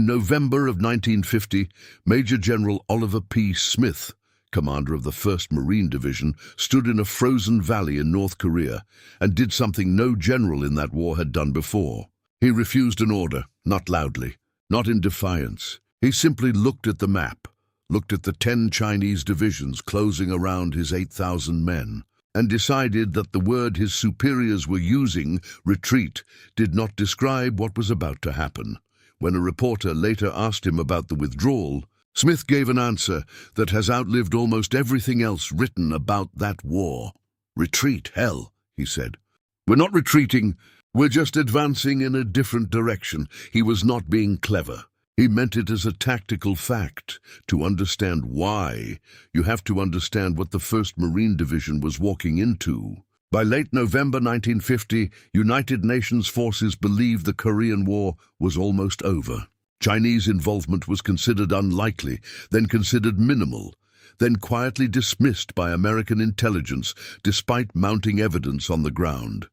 November of 1950, Major General Oliver P. Smith, commander of the 1st Marine Division, stood in a frozen valley in North Korea and did something no general in that war had done before. He refused an order, not loudly, not in defiance. He simply looked at the map, looked at the 10 Chinese divisions closing around his 8,000 men, and decided that the word his superiors were using, retreat, did not describe what was about to happen. When a reporter later asked him about the withdrawal, Smith gave an answer that has outlived almost everything else written about that war. "Retreat, hell," he said. "We're not retreating, we're just advancing in a different direction." He was not being clever. He meant it as a tactical fact. To understand why, you have to understand what the 1st Marine Division was walking into. By late November 1950, United Nations forces believed the Korean War was almost over. Chinese involvement was considered unlikely, then considered minimal, then quietly dismissed by American intelligence despite mounting evidence on the ground.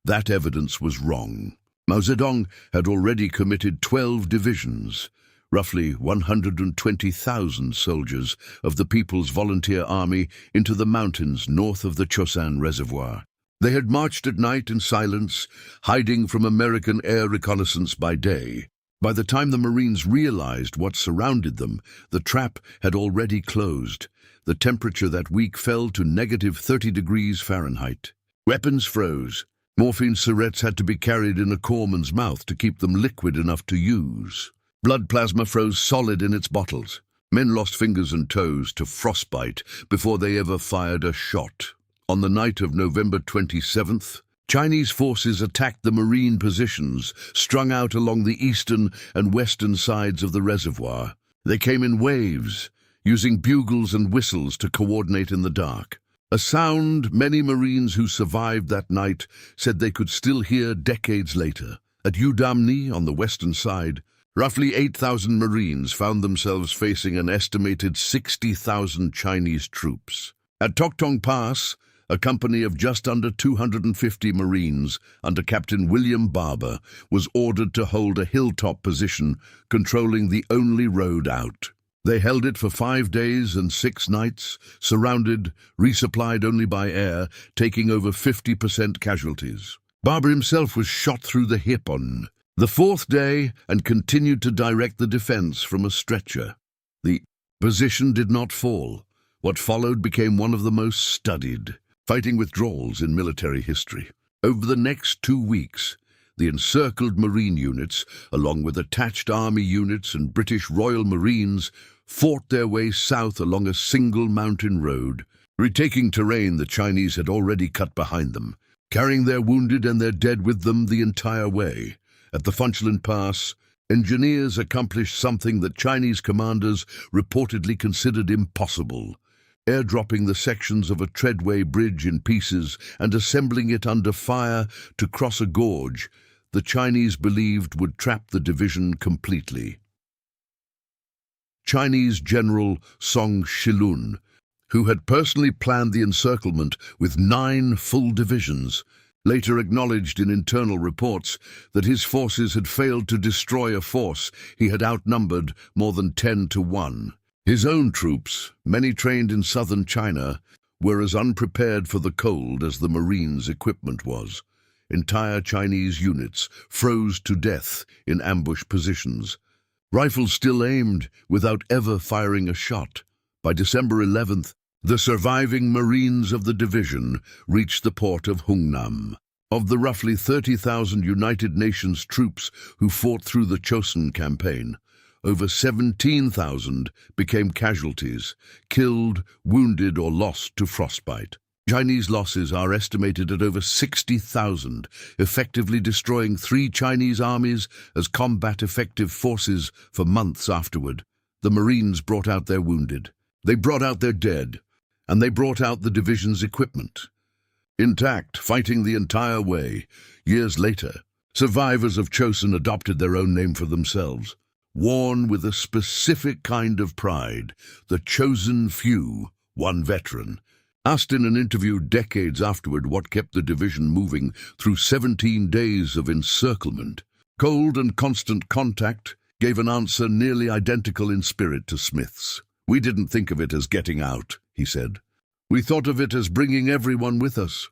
That evidence was wrong. Mao Zedong had already committed 12 divisions, roughly 120,000 soldiers of the People's Volunteer Army, into the mountains north of the Chosan Reservoir. They had marched at night in silence, hiding from American air reconnaissance by day. By the time the Marines realized what surrounded them, the trap had already closed. The temperature that week fell to -30 degrees Fahrenheit. Weapons froze. Morphine syrettes had to be carried in a corpsman's mouth to keep them liquid enough to use. Blood plasma froze solid in its bottles. Men lost fingers and toes to frostbite before they ever fired a shot. On the night of November 27th, Chinese forces attacked the Marine positions strung out along the eastern and western sides of the reservoir. They came in waves, using bugles and whistles to coordinate in the dark. A sound many Marines who survived that night said they could still hear decades later. At Udamni, on the western side, roughly 8,000 Marines found themselves facing an estimated 60,000 Chinese troops. At Toktong Pass, a company of just under 250 Marines under Captain William Barber was ordered to hold a hilltop position controlling the only road out. They held it for 5 days and 6 nights, surrounded, resupplied only by air, taking over 50% casualties. Barber himself was shot through the hip on the 4th day and continued to direct the defense from a stretcher. The position did not fall. What followed became one of the most studied fighting withdrawals in military history. Over the next 2 weeks, the encircled Marine units, along with attached Army units and British Royal Marines, fought their way south along a single mountain road, retaking terrain the Chinese had already cut behind them, carrying their wounded and their dead with them the entire way. At the Funchal Pass, engineers accomplished something that Chinese commanders reportedly considered impossible: airdropping the sections of a treadway bridge in pieces and assembling it under fire to cross a gorge the Chinese believed would trap the division completely. Chinese General Song Shilun, who had personally planned the encirclement with 9 full divisions, later acknowledged in internal reports that his forces had failed to destroy a force he had outnumbered more than 10 to 1. His own troops, many trained in southern China, were as unprepared for the cold as the Marines' equipment was. Entire Chinese units froze to death in ambush positions. Rifles still aimed without ever firing a shot. By December 11th, the surviving Marines of the division reached the port of Hungnam. Of the roughly 30,000 United Nations troops who fought through the Chosun campaign, over 17,000 became casualties, killed, wounded, or lost to frostbite. Chinese losses are estimated at over 60,000, effectively destroying 3 Chinese armies as combat-effective forces for months afterward. The Marines brought out their wounded. They brought out their dead, and they brought out the division's equipment. Intact, fighting the entire way, years later, survivors of Chosun adopted their own name for themselves. Worn with a specific kind of pride, the Chosen Few, one veteran, asked in an interview decades afterward what kept the division moving through 17 days of encirclement. Cold and constant contact, gave an answer nearly identical in spirit to Smith's. "We didn't think of it as getting out," he said. "We thought of it as bringing everyone with us.